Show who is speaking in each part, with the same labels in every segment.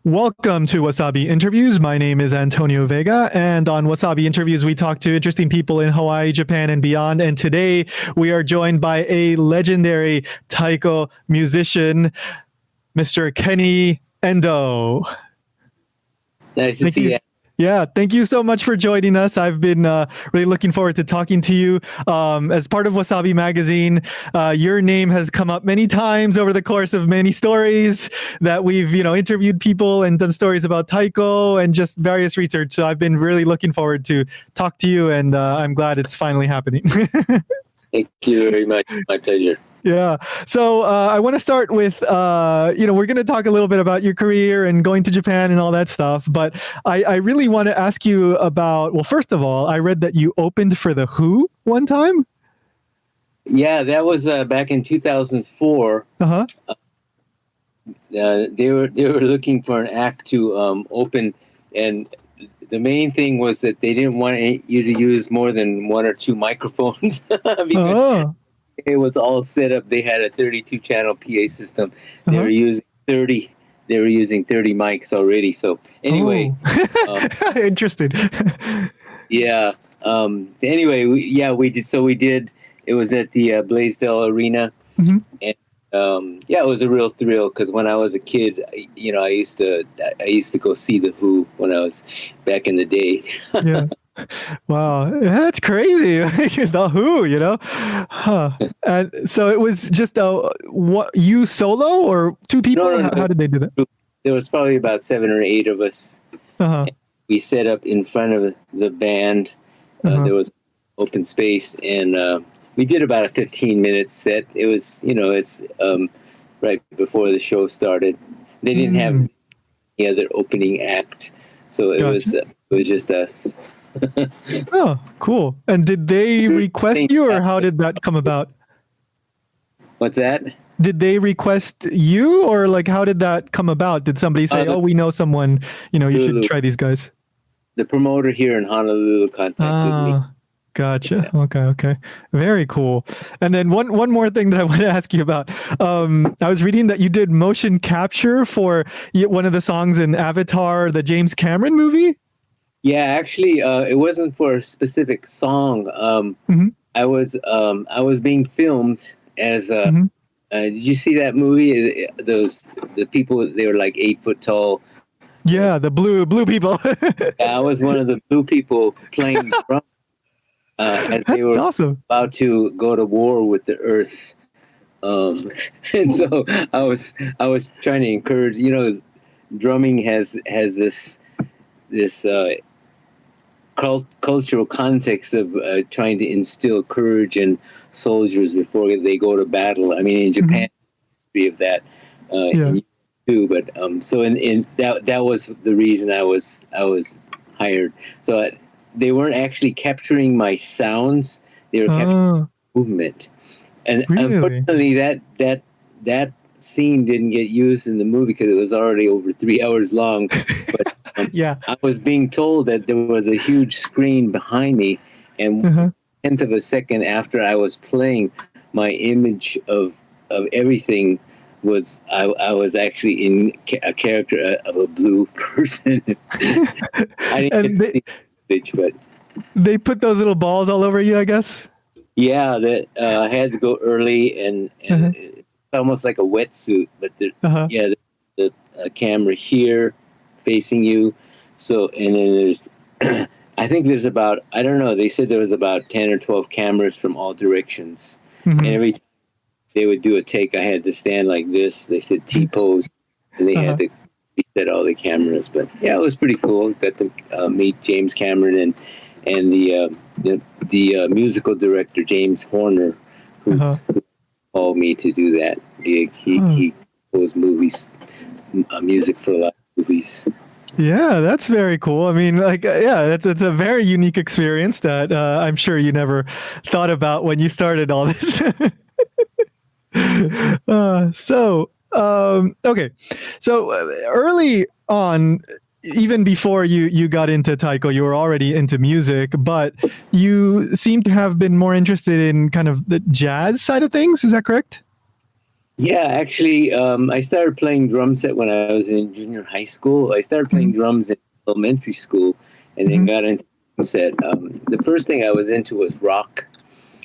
Speaker 1: Welcome to Wasabi Interviews. My name is Antonio Vega, and on Wasabi Interviews, we talk to interesting people in Hawaii, Japan, and beyond. And today, we are joined by a legendary taiko musician, Mr. Kenny Endo.
Speaker 2: Nice to see you.
Speaker 1: Yeah, thank you so much for joining us. I've been really looking forward to talking to you. As part of Wasabi Magazine, your name has come up many times over the course of many stories that we've, interviewed people and done stories about taiko and just various research. So I've been really looking forward to talk to you, and I'm glad it's finally happening.
Speaker 2: Thank you very much. My pleasure.
Speaker 1: Yeah. So I want to start with, we're going to talk a little bit about your career and going to Japan and all that stuff. But I really want to ask you about, well, first of all, I read that you opened for The Who one time.
Speaker 2: Yeah, that was back in 2004.
Speaker 1: Uh-huh.
Speaker 2: They were looking for an act to open, and the main thing was that they didn't want you to use more than one or two microphones because it was all set up. They had a 32-channel PA system. They were using 30. They were using 30 mics already. So anyway,
Speaker 1: interesting.
Speaker 2: Yeah. Anyway, we did. So we did. It was at the Blaisdell Arena, and it was a real thrill because when I was a kid, I used to go see The Who when I was back in the day.
Speaker 1: Yeah. Wow, that's crazy. The Who, Huh. And so it was just what, you solo or two people?
Speaker 2: No.
Speaker 1: How did they do that?
Speaker 2: There was probably about 7 or 8 of us. We set up in front of the band. There was open space, and we did about a 15-minute set. It was, it's right before the show started. They didn't have any other opening act, so it was just us.
Speaker 1: Oh, cool. And did they request you, or how did that come about?
Speaker 2: What's that?
Speaker 1: Did they request you, or how did that come about? Did somebody say, we know someone, you should try these guys?
Speaker 2: The promoter here in Honolulu contacted me.
Speaker 1: Gotcha. Yeah. Okay. Very cool. And then one more thing that I want to ask you about. I was reading that you did motion capture for one of the songs in Avatar, the James Cameron movie.
Speaker 2: Yeah, actually, it wasn't for a specific song. I was being filmed as. Did you see that movie? The people, they were like 8 foot tall.
Speaker 1: Yeah, the blue people.
Speaker 2: I was one of the blue people playing drum as they were about to go to war with the Earth. And so I was trying to encourage. Drumming has this cultural context of trying to instill courage in soldiers before they go to battle. I mean, in Japan, of that too. But so in that was the reason I was hired. So they weren't actually capturing my sounds; they were capturing movement. And unfortunately, that scene didn't get used in the movie because it was already over 3 hours long. But I was being told that there was a huge screen behind me, and 1/10 of a second after I was playing, my image of everything was I was actually in a character of a blue person. I didn't see the image, but
Speaker 1: they put those little balls all over you, I guess.
Speaker 2: Yeah, that I had to go early, and it's almost like a wetsuit, but the camera here facing you. So, and then there's, I think there's about, I don't know, they said there was about 10 or 12 cameras from all directions. And every time they would do a take, I had to stand like this. They said T-pose, and they had to reset all the cameras. But yeah, it was pretty cool. Got to meet James Cameron and the musical director, James Horner, who called me to do that gig. He composed movies, music for a lot of movies.
Speaker 1: Yeah, that's very cool. I mean, it's a very unique experience that I'm sure you never thought about when you started all this. Okay. So early on, even before you got into taiko, you were already into music, but you seem to have been more interested in kind of the jazz side of things. Is that correct?
Speaker 2: Yeah, actually, I started playing drum set when I was in junior high school. I started playing
Speaker 1: Mhm,
Speaker 2: drums in elementary school, and then
Speaker 1: mhm,
Speaker 2: got into drum set. The first thing I was into was rock,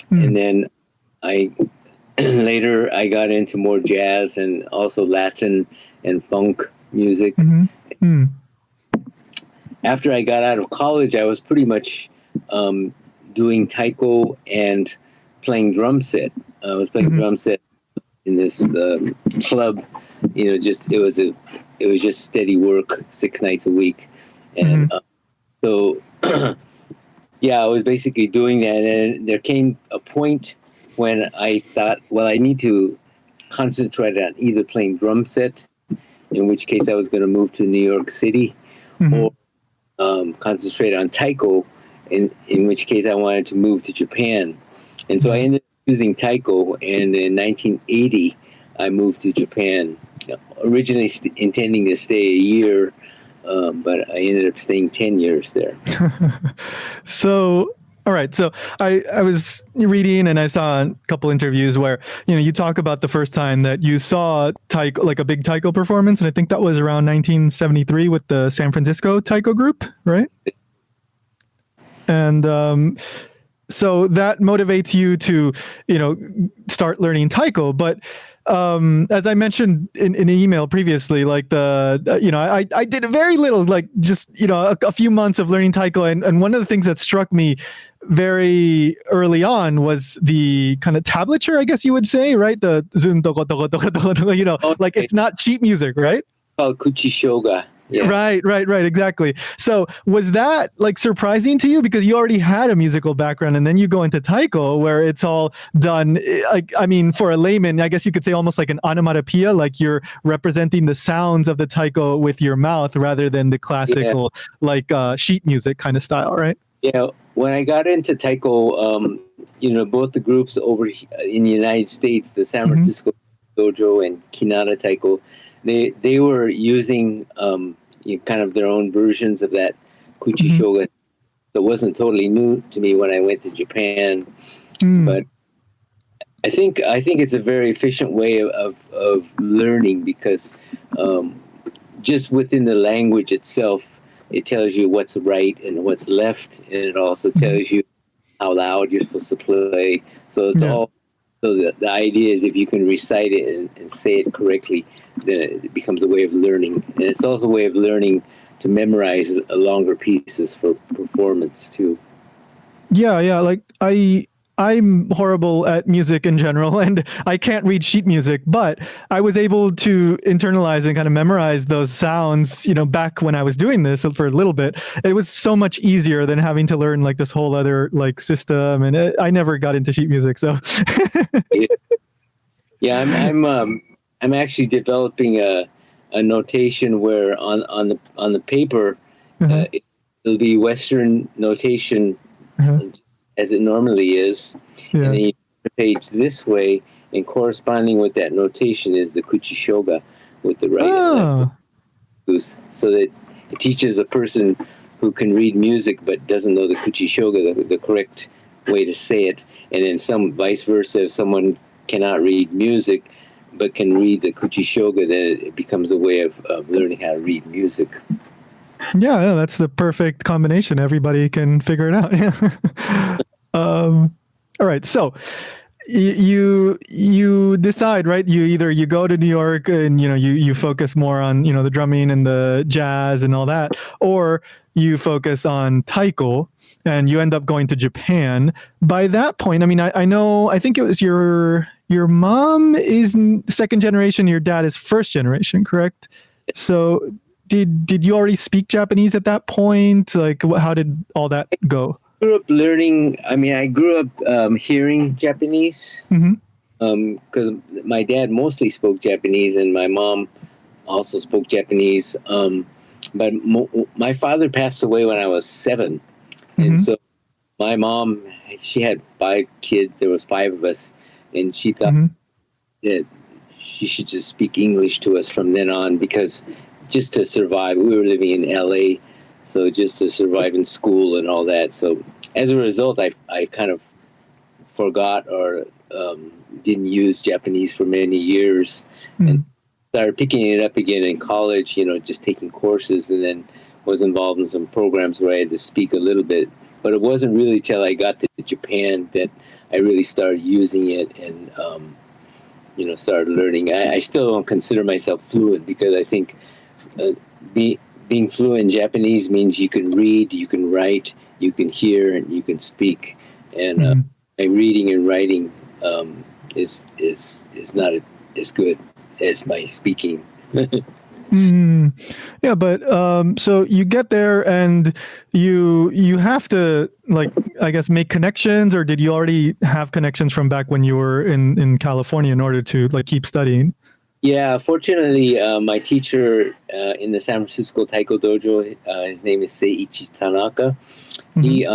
Speaker 2: and
Speaker 1: mm,
Speaker 2: then I later I got into more jazz and also Latin and funk music.
Speaker 1: mhm, mm,
Speaker 2: After I got out of college, I was pretty much um, doing taiko and playing drum set. I was playing
Speaker 1: mhm,
Speaker 2: drum set in this club. It was just steady work 6 nights a week, and
Speaker 1: mhm,
Speaker 2: so yeah, I was basically doing that. And there came a point when I thought, well, I need to concentrate on either playing drum set, in which case I was going to move to New York City, or
Speaker 1: mhm.
Speaker 2: concentrate on taiko, in which case I wanted to move to Japan. And so I
Speaker 1: Yeah.
Speaker 2: ended up choosing taiko, and in 1980, I moved to Japan, originally intending to stay a year, but I ended up staying 10 years there.
Speaker 1: So, all right. So I was reading and I saw a couple interviews where, you talk about the first time that you saw taiko, like a big taiko performance. And I think that was around 1973 with the San Francisco taiko group, right? And so that motivates you to, start learning taiko. But as I mentioned in an email previously, like I did very little, like just, a few months of learning taiko. And one of the things that struck me very early on was the kind of tablature, I guess you would say, right? The zun, toko, toko, toko, toko, toko, like
Speaker 2: Okay,
Speaker 1: it's not sheet music, right?
Speaker 2: called Kuchishoga. Yeah.
Speaker 1: Right, exactly. So was that like surprising to you because you already had a musical background and then you go into taiko where it's all done like I mean for a layman I guess you could say almost like an onomatopoeia, like you're representing the sounds of the taiko with your mouth rather than the
Speaker 2: Yeah.
Speaker 1: classical like sheet music kind of style, right?
Speaker 2: Yeah. When I got into taiko, both the groups over in the United States, the San
Speaker 1: Mm-hmm,
Speaker 2: Francisco Dojo and Kinata Taiko, they were using kind of their own versions of that
Speaker 1: mm-hmm,
Speaker 2: Kuchishoga. So it wasn't totally new to me when I went to Japan,
Speaker 1: mm,
Speaker 2: but I think it's a very efficient way of learning because um, just within the language itself, it tells you what's right and what's left, and it also
Speaker 1: mm-hmm.
Speaker 2: tells you how loud you're supposed to play. So it's
Speaker 1: Yeah.
Speaker 2: all. So the idea is if you can recite it and say it correctly, then it becomes a way of learning, and it's also a way of learning to memorize longer pieces for performance too.
Speaker 1: Yeah, like I'm horrible at music in general and I can't read sheet music, but I was able to internalize and kind of memorize those sounds, back when I was doing this for a little bit. It was so much easier than having to learn like this whole other like system and I never got into sheet music, so
Speaker 2: Yeah, I'm actually developing a notation where on the paper
Speaker 1: uh-huh,
Speaker 2: it'll be Western notation
Speaker 1: uh-huh,
Speaker 2: as it normally is, and
Speaker 1: yeah.
Speaker 2: then you turn the page this way, and corresponding with that notation is the Kuchishoga with the right and left
Speaker 1: Oh,
Speaker 2: loose, so that it teaches a person who can read music but doesn't know the Kuchishoga the correct way to say it, and then some vice versa. If someone cannot read music but can read the Kuchishoga, then it becomes a way of learning how to read music.
Speaker 1: yeah, that's the perfect combination. Everybody can figure it out. All right, so you decide, right? You either you go to New York and you focus more on the drumming and the jazz and all that, or you focus on taiko and you end up going to Japan. By that point, I mean I know I think it was your mom is second generation, your dad is first generation, correct? So did you already speak Japanese at that point? Like how did all that go?
Speaker 2: Grew up learning. I mean, I grew up hearing Japanese
Speaker 1: Mm-hmm.
Speaker 2: because my dad mostly spoke Japanese and my mom also spoke Japanese. But my father passed away when I was 7, and
Speaker 1: Mm-hmm.
Speaker 2: so my mom, she had 5 kids. There was 5 of us, and she thought
Speaker 1: Mm-hmm.
Speaker 2: that she should just speak English to us from then on because just to survive. We were living in LA, so just to survive in school and all that. So as a result, I kind of forgot or didn't use Japanese for many years, and started picking it up again in college. Just taking courses, and then was involved in some programs where I had to speak a little bit. But it wasn't really till I got to Japan that I really started using it and started learning. I still don't consider myself fluent because I think being fluent in Japanese means you can read, you can write, you can hear, and you can speak. And my reading and writing is not as good as my speaking.
Speaker 1: Yeah, but so you get there and you have to, like, I guess, make connections, or did you already have connections from back when you were in California in order to like keep studying?
Speaker 2: Yeah, fortunately, my teacher in the San Francisco Taiko Dojo, his name is Seiichi Tanaka. He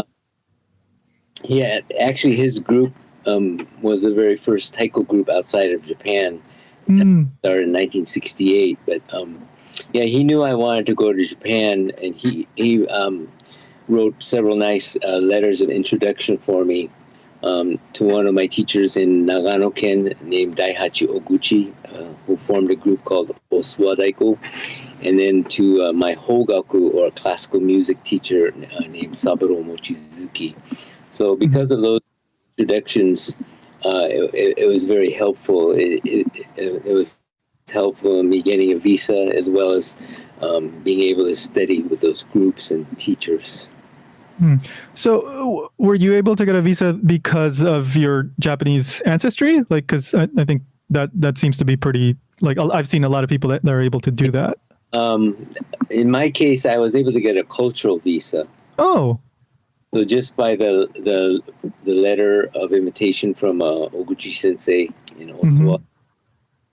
Speaker 2: had actually, his group was the very first Taiko group outside of Japan. Started in 1968, but yeah, he knew I wanted to go to Japan, and he wrote several nice letters of introduction for me to one of my teachers in Nagano-ken named Daihachi Oguchi, who formed a group called Oswa Daiko, and then to my Hogaku, or classical music teacher, named Saburo Mochizuki. So because of those introductions, it was very helpful. It was helpful in me getting a visa, as well as being able to study with those groups and teachers.
Speaker 1: So were you able to get a visa because of your Japanese ancestry? Like, because I think that seems to be pretty, like, I've seen a lot of people that are able to do that.
Speaker 2: In my case, I was able to get a cultural visa.
Speaker 1: Oh.
Speaker 2: So just by the letter of invitation from Oguchi Sensei in Oswa,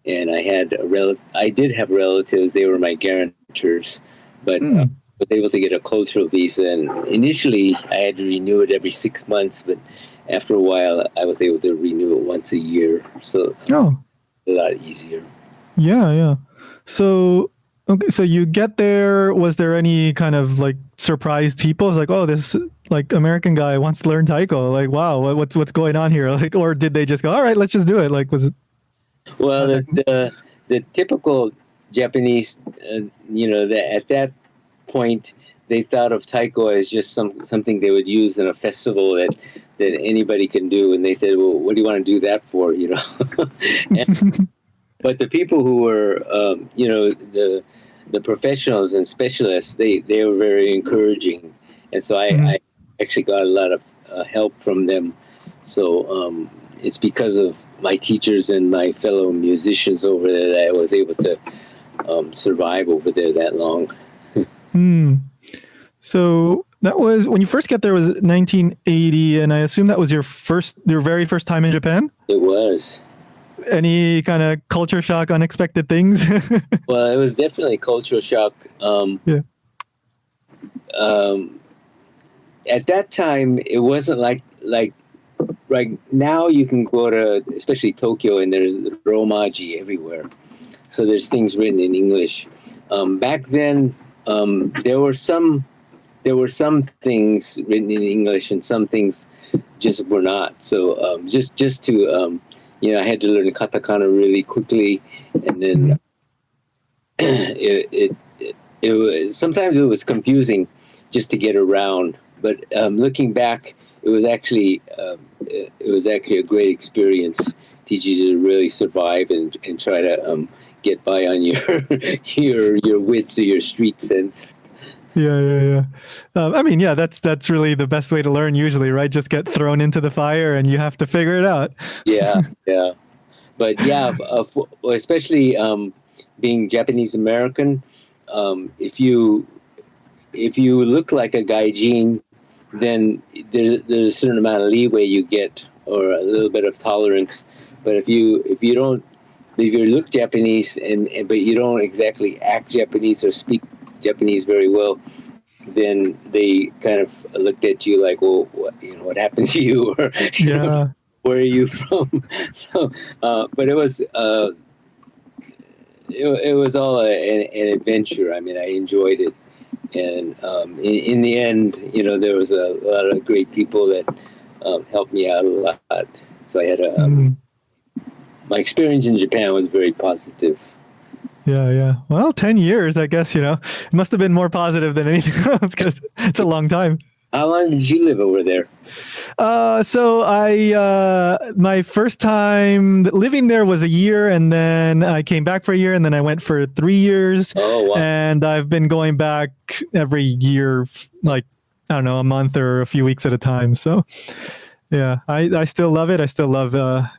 Speaker 2: and I did have relatives. They were my guarantors, but was able to get a cultural visa. And initially, I had to renew it every 6 months, but after a while, I was able to renew it once a year. So a lot easier.
Speaker 1: Yeah. So okay, so you get there. Was there any kind of like surprised people? It's like, oh, this like American guy wants to learn Taiko. Like, wow, what's going on here? Like, or did they just go, all right, let's just do it? Like, was it?
Speaker 2: Well, the typical Japanese, at that point, they thought of Taiko as just something they would use in a festival that anybody can do, and they said, well, what do you want to do that for? But the people who were, the professionals and specialists, they were very encouraging, and so I actually got a lot of help from them. So it's because of my teachers and my fellow musicians over there that I was able to survive over there that long.
Speaker 1: So that was, when you first get there, was 1980, and I assume that was your very first time in Japan?
Speaker 2: It was.
Speaker 1: Any kind of culture shock, unexpected things?
Speaker 2: Well, it was definitely cultural shock. At that time, it wasn't like right now you can go to, especially Tokyo, and there's romaji everywhere. So there's things written in English. Back then, there were some things written in English, and some things just were not. So just to I had to learn katakana really quickly, and then it was, sometimes it was confusing just to get around. But looking back, it was actually a great experience. Teach you to really survive and try to get by on your wits or your street sense.
Speaker 1: Yeah. I mean, yeah, that's really the best way to learn usually, right? Just get thrown into the fire and you have to figure it out.
Speaker 2: Yeah. But yeah, especially being Japanese American, if you look like a gaijin, then there's a certain amount of leeway you get, or a little bit of tolerance. But if you look Japanese but you don't exactly act Japanese or speak Japanese very well, then they kind of looked at you like, well, what happened to you, or where are you from? So, but it was all an adventure. I mean, I enjoyed it, and in the end, there was a lot of great people that helped me out a lot. So I had my experience in Japan was very positive.
Speaker 1: Yeah. Well, 10 years, I guess, it must have been more positive than anything else because it's a long time.
Speaker 2: How long did you live over there?
Speaker 1: So my first time living there was a year, and then I came back for a year, and then I went for 3 years.
Speaker 2: Oh, wow.
Speaker 1: And I've been going back every year, like, I don't know, a month or a few weeks at a time. So yeah, I still love it. I still love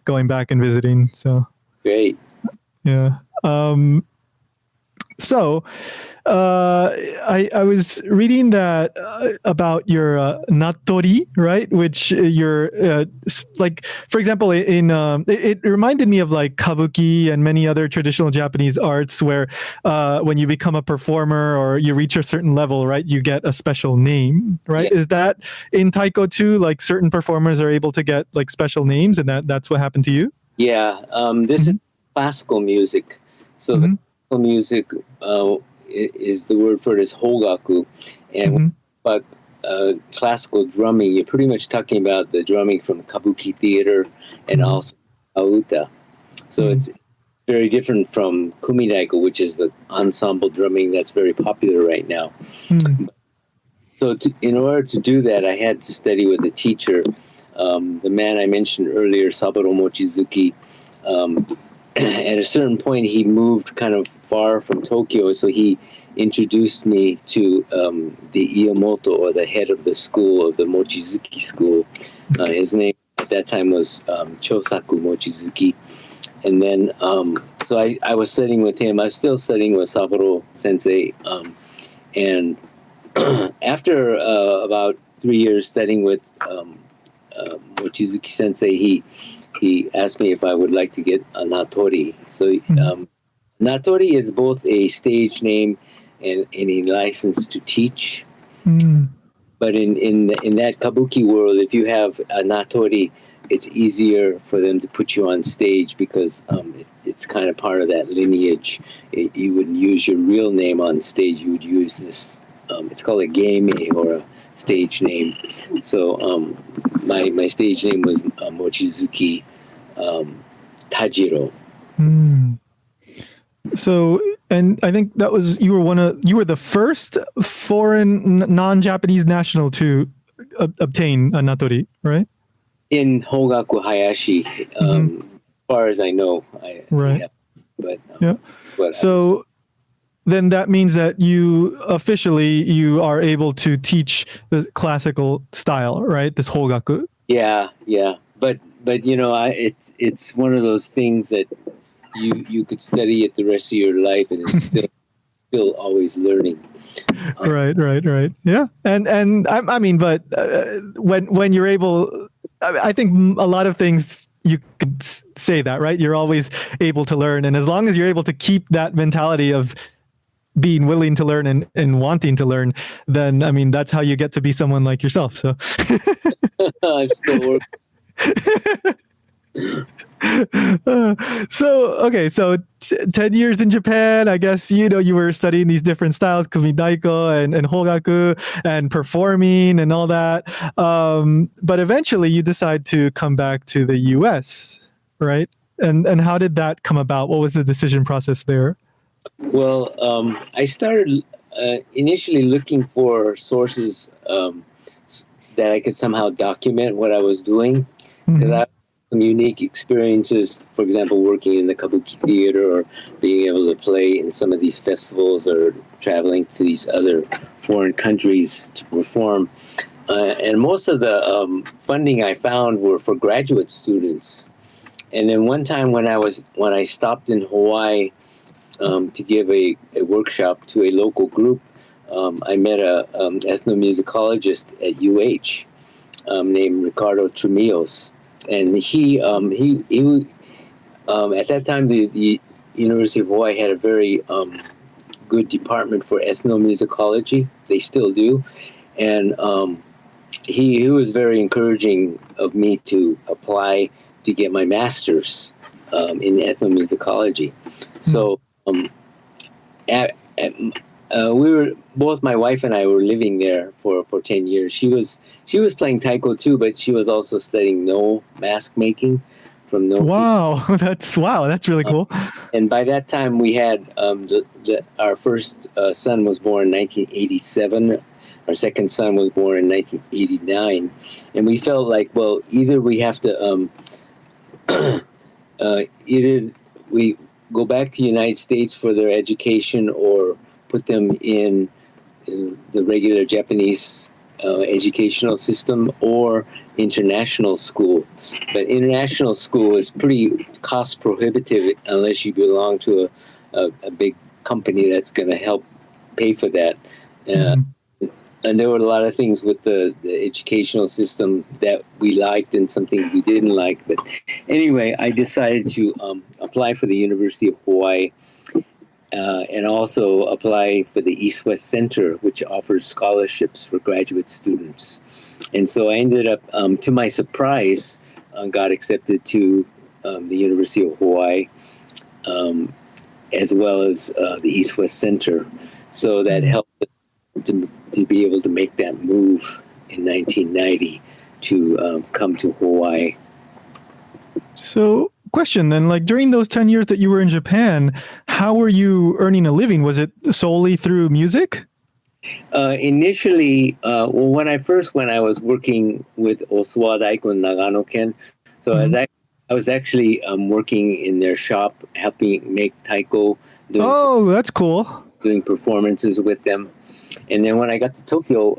Speaker 1: going back and visiting. So
Speaker 2: Great.
Speaker 1: yeah. So, I was reading that about your natori, right? Which your like, for example, it reminded me of like kabuki and many other traditional Japanese arts, where when you become a performer or you reach a certain level, right, you get a special name, right?
Speaker 2: Yeah.
Speaker 1: Is that in Taiko too? Like certain performers are able to get like special names, and that's what happened to you?
Speaker 2: Yeah. This is classical music. So the classical music is the word for it is hogaku, and but classical drumming, you're pretty much talking about the drumming from kabuki theater and also auta. So it's very different from kumidaiko, which is the ensemble drumming that's very popular right now. So in order to do that, I had to study with a teacher, the man I mentioned earlier, Saburo Mochizuki. At a certain point, he moved kind of far from Tokyo, so he introduced me to the Iamoto, or the head of the school, of the Mochizuki school. His name at that time was Chosaku Mochizuki. And then, so I was studying with him. I was still studying with Saburo Sensei. And after about 3 years studying with Mochizuki Sensei, he asked me if I would like to get a natori. So natori is both a stage name and a license to teach. But in that kabuki world, if you have a natori, it's easier for them to put you on stage because it's kind of part of that lineage. You wouldn't use your real name on stage. You would use this, it's called a game or a stage name. So my stage name was Mochizuki Tajiro.
Speaker 1: So, and I think that was, you were the first foreign non-Japanese national to obtain a natori, right?
Speaker 2: In Hogaku Hayashi, as far as I know.
Speaker 1: Right.
Speaker 2: Yeah, but
Speaker 1: yeah. So then that means that you are able to teach the classical style, right? This Hogaku.
Speaker 2: Yeah. But it's one of those things that you could study it the rest of your life, and it's still always learning.
Speaker 1: Right. Yeah, and I mean, but when you're able, I think a lot of things you could say that, right? You're always able to learn, and as long as you're able to keep that mentality of being willing to learn and wanting to learn, then I mean that's how you get to be someone like yourself. So
Speaker 2: I'm still working.
Speaker 1: So 10 years in Japan, I guess, you were studying these different styles, kumidaiko and hogaku, and performing and all that. But eventually you decide to come back to the US, right? And how did that come about? What was the decision process there?
Speaker 2: Well, I started initially looking for sources that I could somehow document what I was doing, because I had some unique experiences, for example, working in the kabuki theater or being able to play in some of these festivals or traveling to these other foreign countries to perform. And most of the funding I found were for graduate students. And then one time when I stopped in Hawaii to give a workshop to a local group, I met a ethnomusicologist at UH named Ricardo Trumillos, and he at that time the University of Hawaii had a very good department for ethnomusicology. They still do, and he was very encouraging of me to apply to get my master's in ethnomusicology. So we were both, my wife and I were living there for 10 years. She was playing taiko too, but she was also studying no mask making from Noki.
Speaker 1: Wow, that's really cool.
Speaker 2: And by that time, we had our first son was born in 1987. Our second son was born in 1989, and we felt like, well, either we have to either we go back to the United States for their education, or put them in the regular Japanese educational system, or international school. But international school is pretty cost prohibitive unless you belong to a big company that's going to help pay for that. And there were a lot of things with the educational system that we liked and something we didn't like. But anyway, I decided to apply for the University of Hawaii, and also apply for the East-West Center, which offers scholarships for graduate students. And so I ended up, to my surprise, got accepted to the University of Hawaii, as well as the East-West Center. So that helped to be able to make that move in 1990 to come to Hawaii.
Speaker 1: So, question then, like during those 10 years that you were in Japan, how were you earning a living? Was it solely through music?
Speaker 2: Initially, when I first went, I was working with Osawa Daiko in Nagano-ken. So I was actually working in their shop, helping make taiko.
Speaker 1: That's cool.
Speaker 2: Doing performances with them. And then when I got to Tokyo,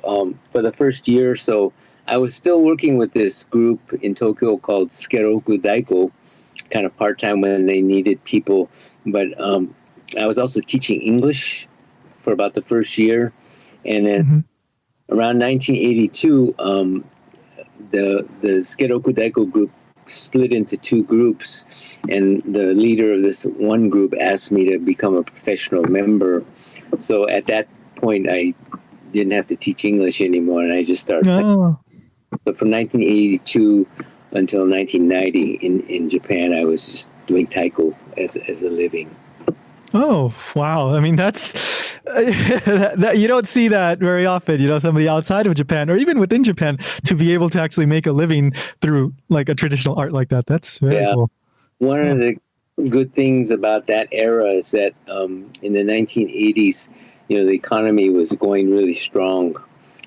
Speaker 2: for the first year or so, I was still working with this group in Tokyo called Skeroku Daiko, kind of part-time when they needed people. But I was also teaching English for about the first year. And then around 1982, the Skeroku Daiko group split into two groups. And the leader of this one group asked me to become a professional member. So at that point, I didn't have to teach English anymore, and I just started. So from 1982 until 1990 in Japan, I was just doing taiko as a living.
Speaker 1: Oh, wow. I mean, that's that you don't see that very often, somebody outside of Japan or even within Japan to be able to actually make a living through like a traditional art like that. That's very cool.
Speaker 2: One of the good things about that era is that in the 1980s, the economy was going really strong,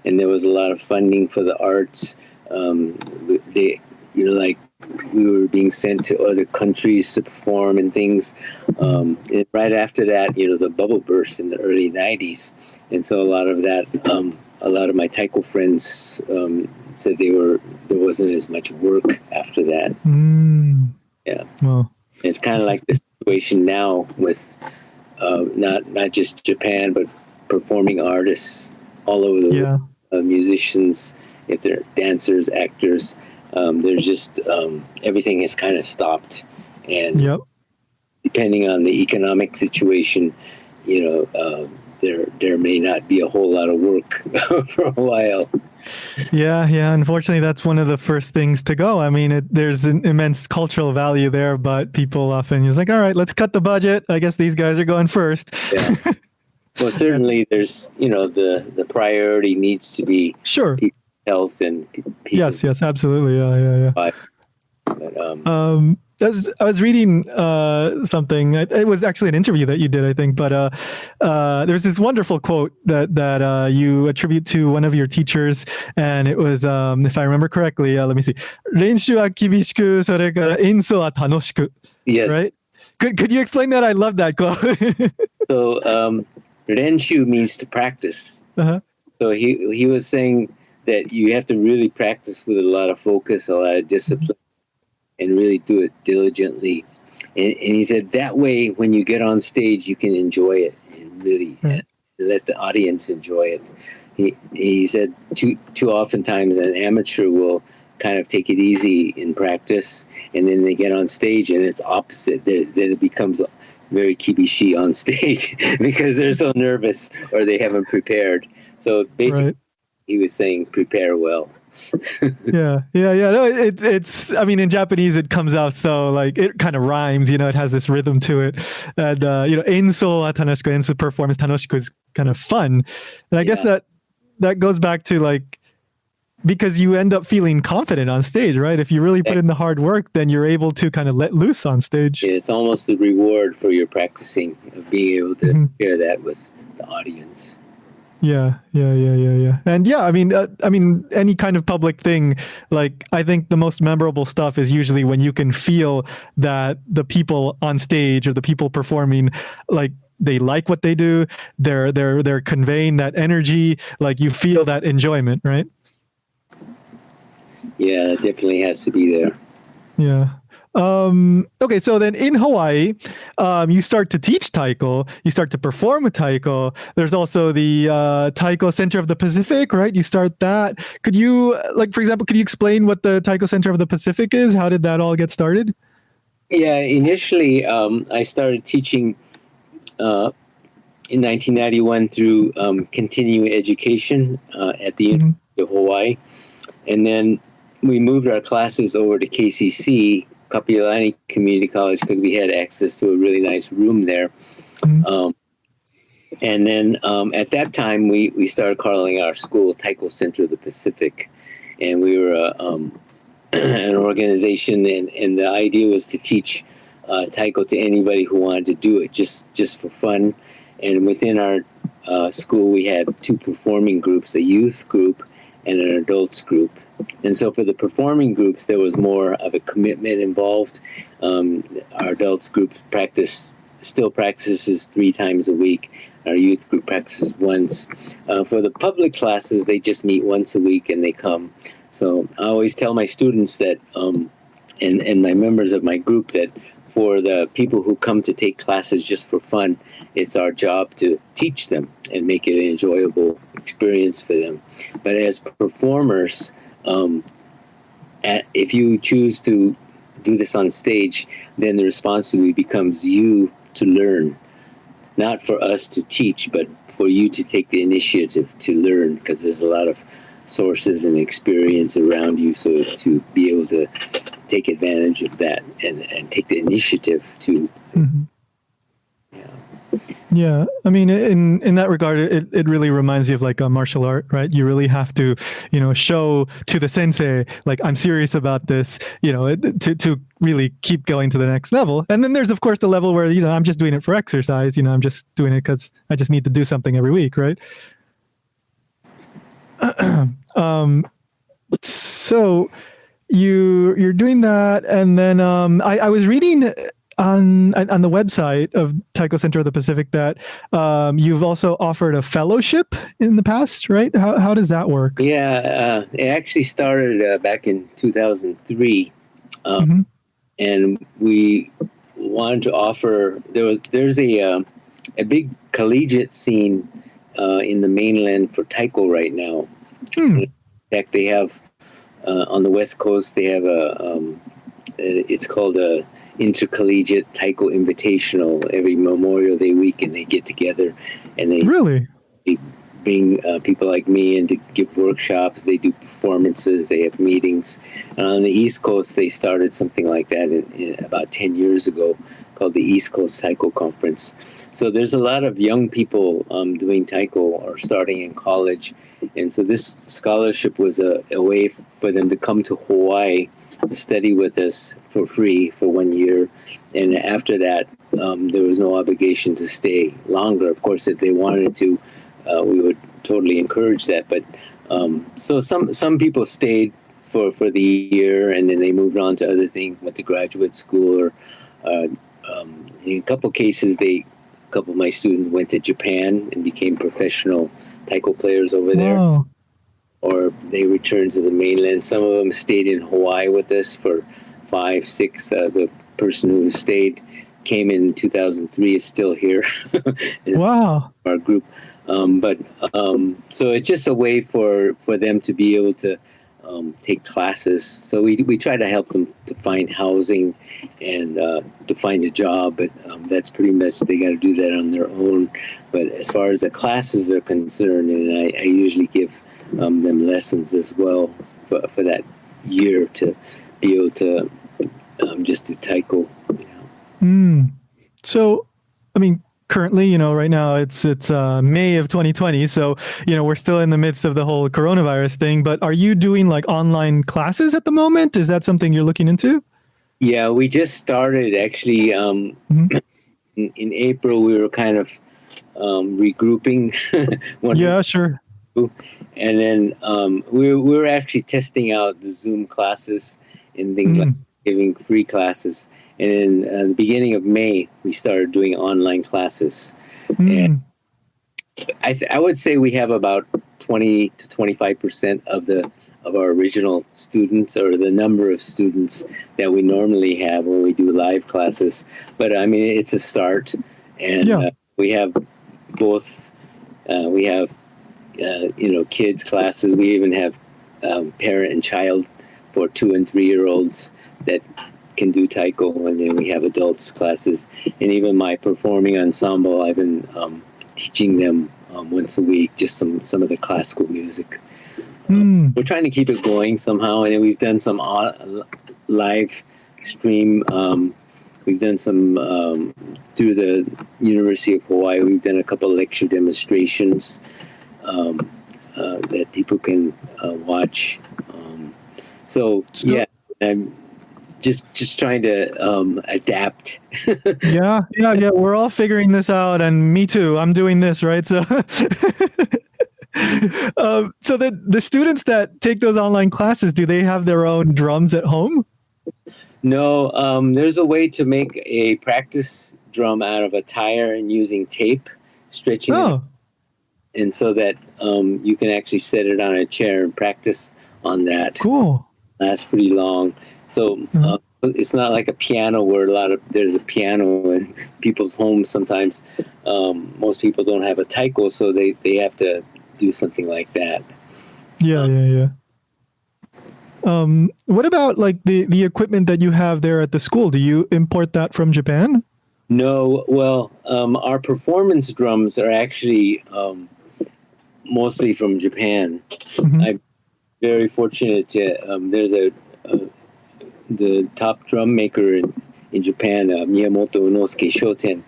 Speaker 2: and there was a lot of funding for the arts. We were being sent to other countries to perform and things. And right after that, the bubble burst in the early 90s. And so a lot of my taiko friends said there wasn't as much work after that. Yeah.
Speaker 1: Well,
Speaker 2: it's kind of like the situation now with not just Japan, but performing artists all over the world, musicians, if they're dancers, actors. There's just everything has kind of stopped, and depending on the economic situation, there may not be a whole lot of work for a while.
Speaker 1: Yeah. Unfortunately, that's one of the first things to go. I mean, there's an immense cultural value there, but people often use like, all right, let's cut the budget. I guess these guys are going first.
Speaker 2: Yeah. Well, certainly there's, the priority needs to be people's health and people.
Speaker 1: Yes, absolutely. Yeah.
Speaker 2: But,
Speaker 1: I was reading something. It was actually an interview that you did, I think. But there's this wonderful quote that you attribute to one of your teachers, and it was, if I remember correctly, let me see. 練習は厳しく、それから演奏は楽しく.
Speaker 2: Yes.
Speaker 1: Right? Could you explain that? I love that quote.
Speaker 2: So, renshu means to practice. So he was saying that you have to really practice with a lot of focus, a lot of discipline, and really do it diligently. And he said that way, when you get on stage, you can enjoy it and really let the audience enjoy it. He said too oftentimes an amateur will kind of take it easy in practice, and then they get on stage and it's opposite. Then it becomes very kibishi on stage because they're so nervous or they haven't prepared. So basically, he was saying prepare well.
Speaker 1: Yeah. No, it's. I mean, in Japanese, it comes out so like it kind of rhymes. It has this rhythm to it, and enso wa tanoshiku, enso performance tanoshiku is kind of fun, and I guess that goes back to like because you end up feeling confident on stage, right? If you really put in the hard work, then you're able to kind of let loose on stage.
Speaker 2: It's almost the reward for your practicing of being able to share that with the audience.
Speaker 1: Yeah. And yeah, I mean, any kind of public thing, like I think the most memorable stuff is usually when you can feel that the people on stage or the people performing, like they like what they do, they're conveying that energy, like you feel that enjoyment, right?
Speaker 2: Yeah, it definitely has to be there.
Speaker 1: Yeah. Okay, so then in Hawaii, you start to teach Taiko, you start to perform with Taiko. There's also the Taiko Center of the Pacific, right? You start that. Could you, like, for example, could you explain what the Taiko Center of the Pacific is? How did that all get started?
Speaker 2: Yeah, initially I started teaching in 1991 through continuing education at the University of Hawaii. And then we moved our classes over to KCC, Kapiolani Community College, because we had access to a really nice room there. And then at that time, we started calling our school Taiko Center of the Pacific. And we were an organization, and the idea was to teach Taiko to anybody who wanted to do it, just for fun. And within our school, we had two performing groups, a youth group and an adults group. And so for the performing groups, there was more of a commitment involved. Our adults group still practices 3 times a week. Our youth group practices once. For the public classes, they just meet once a week and they come. So I always tell my students that, and my members of my group, that for the people who come to take classes just for fun, it's our job to teach them and make it an enjoyable experience for them. But as performers, if you choose to do this on stage, then the responsibility becomes you to learn, not for us to teach, but for you to take the initiative to learn, because there's a lot of sources and experience around you, so to be able to take advantage of that and take the initiative to
Speaker 1: Yeah, I mean, in that regard, it really reminds you of like a martial art, right? You really have to, show to the sensei, like, I'm serious about this, to really keep going to the next level. And then there's, of course, the level where, I'm just doing it for exercise, I'm just doing it because I just need to do something every week, right? So you're doing that, and then I was reading on the website of Taiko Center of the Pacific that you've also offered a fellowship in the past, right? How does that work?
Speaker 2: Yeah, it actually started back in 2003, and we wanted to offer. There's a big collegiate scene in the mainland for Taiko right now. In fact, they have on the West Coast. They have it's called a Intercollegiate Taiko Invitational every Memorial Day weekend. They get together and they bring people like me in to give workshops. They do performances. They have meetings. And on the East Coast, they started something like that in about 10 years ago, called the East Coast Taiko Conference. So there's a lot of young people doing Taiko or starting in college. And so this scholarship was a way for them to come to Hawaii to study with us for free for 1 year. And after that, there was no obligation to stay longer. Of course, if they wanted to, we would totally encourage that. But so some people stayed for the year, and then they moved on to other things, went to graduate school, or in a couple of cases, a couple of my students went to Japan and became professional Taiko players over there.
Speaker 1: Wow.
Speaker 2: Or they returned to the mainland. Some of them stayed in Hawaii with us for 5, 6. The person who stayed came in 2003, is still here.
Speaker 1: Wow.
Speaker 2: Our group. So it's just a way for them to be able to take classes. So we try to help them to find housing and to find a job, but that's pretty much, they got to do that on their own. But as far as the classes are concerned, and I usually give them lessons as well for that year to be able to just do Taiko.
Speaker 1: So, I mean, currently, right now it's May of 2020, so we're still in the midst of the whole coronavirus thing. But are you doing like online classes at the moment? Is that something you're looking into?
Speaker 2: Yeah, we just started actually.
Speaker 1: Mhm.
Speaker 2: In April, we were kind of regrouping.
Speaker 1: Yeah, sure.
Speaker 2: And then we were actually testing out the Zoom classes and things like
Speaker 1: Mm.
Speaker 2: giving free classes. And in the beginning of May, we started doing online classes. And
Speaker 1: Mm.
Speaker 2: I would say we have about 20 to 25% of our original students, or the number of students that we normally have when we do live classes. But I mean, it's a start, and
Speaker 1: Yeah.
Speaker 2: we have both. We have kids classes. We even have parent and child for 2 and 3 year olds that can do taiko, and then we have adults classes. And even my performing ensemble, I've been teaching them once a week, just some of the classical music.
Speaker 1: Mm.
Speaker 2: We're trying to keep it going somehow, and then we've done some live stream. We've done some through the University of Hawaii. We've done a couple of lecture demonstrations that people can watch. So yeah, I'm just trying to adapt.
Speaker 1: Yeah. We're all figuring this out, and me too. I'm doing this, right? So, so the students that take those online classes, do they have their own drums at home?
Speaker 2: No, there's a way to make a practice drum out of a tire and using tape, stretching it,
Speaker 1: Oh,
Speaker 2: and so that you can actually set it on a chair and practice on that.
Speaker 1: cool.
Speaker 2: Lasts pretty long. So it's not like a piano where there's a piano in people's homes sometimes. Most people don't have a taiko, so they have to do something like that.
Speaker 1: Yeah. What about like the equipment that you have there at the school? Do you import that from Japan?
Speaker 2: No, well, our performance drums are actually mostly from Japan.
Speaker 1: Mhm.
Speaker 2: I'm very fortunate to. There's the top drum maker in Japan, Miyamoto Unosuke Shoten,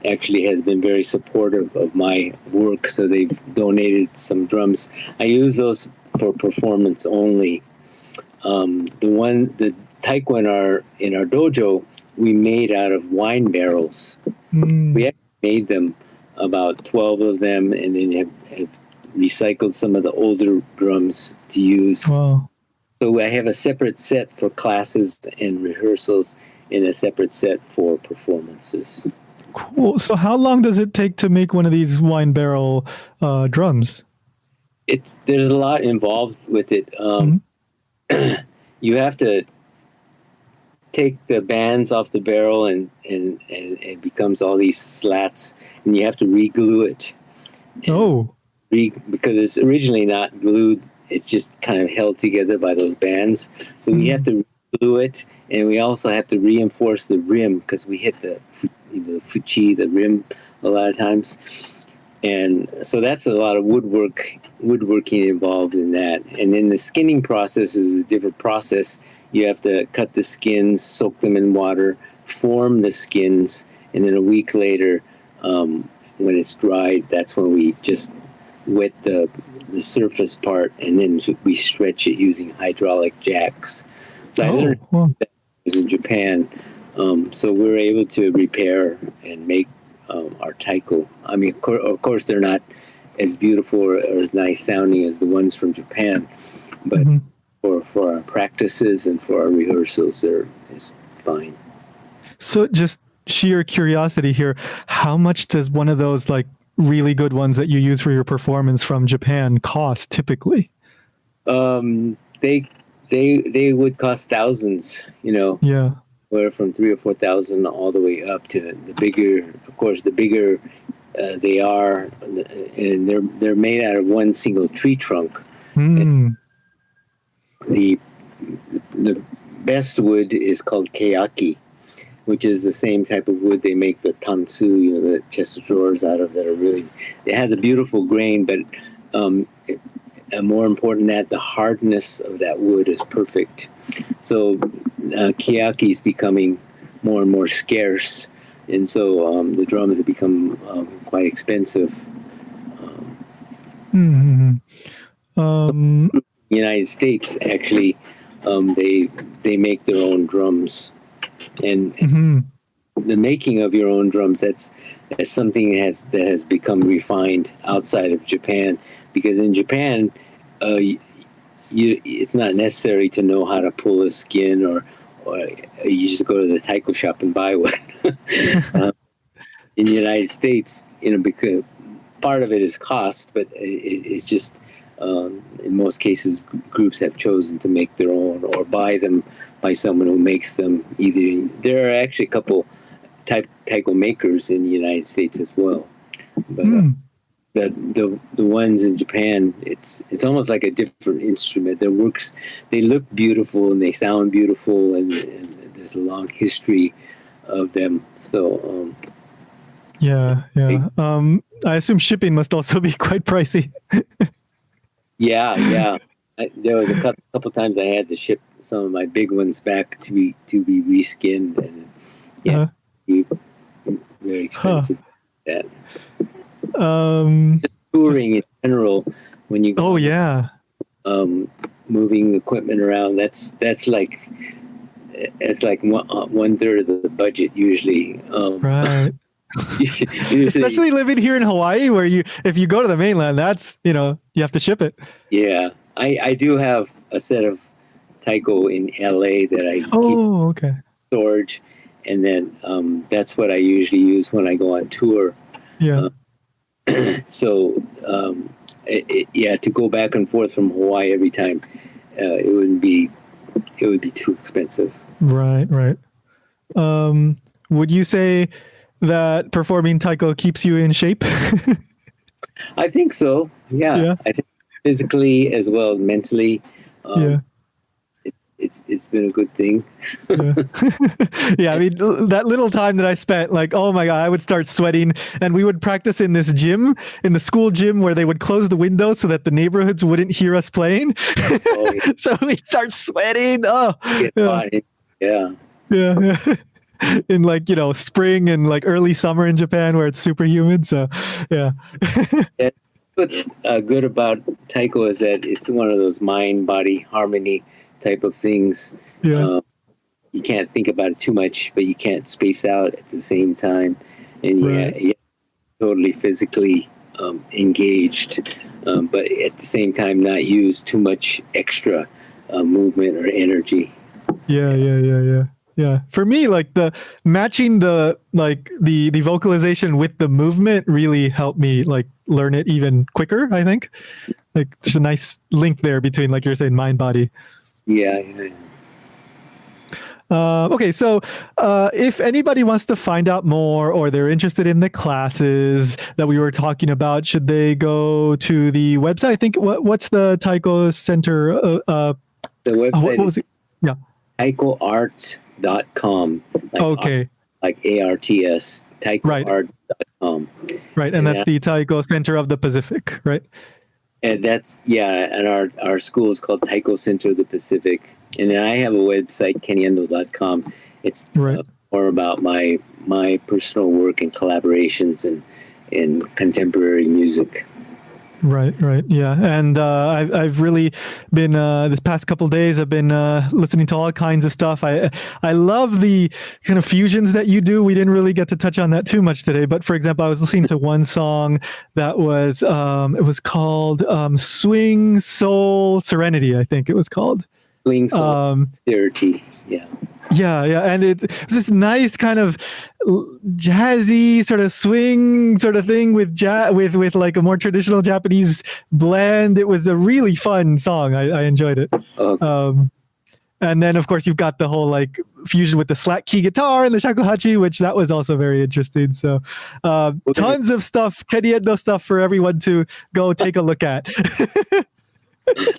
Speaker 2: actually has been very supportive of my work. So they've donated some drums. I use those for performance only. The taiko in our dojo, we made out of wine barrels. We actually made them, about 12 of them, and then have recycled some of the older drums to use.
Speaker 1: Wow.
Speaker 2: So I have a separate set for classes and rehearsals, and a separate set for performances.
Speaker 1: Cool. So how long does it take to make one of these wine barrel drums?
Speaker 2: There's a lot involved with it. You have to take the bands off the barrel, and it becomes all these slats, and you have to re-glue it. Because it's originally not glued, it's just kind of held together by those bands. So we have to glue it, and we also have to reinforce the rim, because we hit the fuchi, the rim, a lot of times. And so that's a lot of woodworking involved in that. And then the skinning process is a different process. You have to cut the skins, soak them in water, form the skins, and then a week later, when it's dried, that's when we just wet the surface part, and then we stretch it using hydraulic jacks. So I learned that in Japan. So we're able to repair and make our taiko. I mean, of course, they're not as beautiful or as nice sounding as the ones from Japan, but for our practices and for our rehearsals, it's fine.
Speaker 1: So just sheer curiosity here, how much does one of those like really good ones that you use for your performance from Japan cost typically?
Speaker 2: They would cost thousands,
Speaker 1: Yeah.
Speaker 2: where from 3,000 or 4,000 all the way up to the bigger. Of course, the bigger they are, and they're made out of one single tree trunk. The best wood is called keaki, which is the same type of wood they make the tansu, the chest of drawers out of, that are really. It has a beautiful grain, but more important than that, the hardness of that wood is perfect. So keaki is becoming more and more scarce. and so the drums have become quite expensive. The United States actually, they make their own drums, and the making of your own drums, that's something that has become refined outside of Japan, because in Japan, it's not necessary to know how to pull a skin, or you just go to the taiko shop and buy one. In the United States, because part of it is cost, but it's just in most cases groups have chosen to make their own or buy them by someone who makes them. There are actually a couple taiko makers in the United States as well, but the ones in Japan, it's almost like a different instrument. They look beautiful and they sound beautiful, and there's a long history of them. So
Speaker 1: yeah. I assume shipping must also be quite pricey.
Speaker 2: Yeah. There was a couple times I had to ship some of my big ones back to be reskinned, and very expensive. That touring in general, when you go, moving equipment around, that's like one third of the budget usually.
Speaker 1: Right. Especially living here in Hawaii, where if you go to the mainland, that's you have to ship it.
Speaker 2: Yeah, I do have a set of taiko in LA that I keep storage, and then that's what I usually use when I go on tour.
Speaker 1: Yeah.
Speaker 2: So to go back and forth from Hawaii every time, it would be too expensive.
Speaker 1: Right. Would you say that performing taiko keeps you in shape?
Speaker 2: I think so. Yeah. I think physically as well as mentally. It's been a good thing.
Speaker 1: Yeah, I mean, that little time that I spent, like, oh my God, I would start sweating, and we would practice in this gym, in the school gym, where they would close the windows so that the neighborhoods wouldn't hear us playing. So we'd start sweating.
Speaker 2: Yeah.
Speaker 1: In spring and like early summer in Japan, where it's super humid. So yeah.
Speaker 2: What's good about taiko is that it's one of those mind-body harmony type of things. You can't think about it too much, but you can't space out at the same time, and you're totally physically engaged, but at the same time not use too much extra movement or energy.
Speaker 1: Yeah. For me, like the matching the vocalization with the movement really helped me like learn it even quicker, I think. Like there's a nice link there between, like you're saying, mind body.
Speaker 2: Yeah.
Speaker 1: Okay, so if anybody wants to find out more, or they're interested in the classes that we were talking about, should they go to the website? I think what's the Taiko Center?
Speaker 2: The website is taikoarts.com.
Speaker 1: Okay.
Speaker 2: Like ARTS, taikoarts.com.
Speaker 1: Right, and that's the Taiko Center of the Pacific, right?
Speaker 2: And and our school is called Taiko Center of the Pacific. And then I have a website, kennyendo.com. It's more about my personal work and collaborations and contemporary music.
Speaker 1: Right. Yeah. And I've really been, this past couple of days, I've been listening to all kinds of stuff. I love the kind of fusions that you do. We didn't really get to touch on that too much today. But for example, I was listening to one song that was, it was called Swing Soul Serenity, I think it was called.
Speaker 2: Swing Soul Serenity,
Speaker 1: Yeah, and it's this nice kind of jazzy sort of swing sort of thing with like a more traditional Japanese blend. It was a really fun song. I enjoyed it. And then of course you've got the whole like fusion with the slack key guitar and the shakuhachi, which that was also very interesting. So tons of stuff, Kenny Endo stuff for everyone to go take a look at.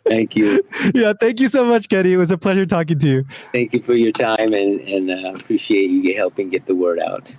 Speaker 2: Thank you.
Speaker 1: Yeah, thank you so much, Kenny. It was a pleasure talking to you.
Speaker 2: Thank you for your time, and appreciate you helping get the word out.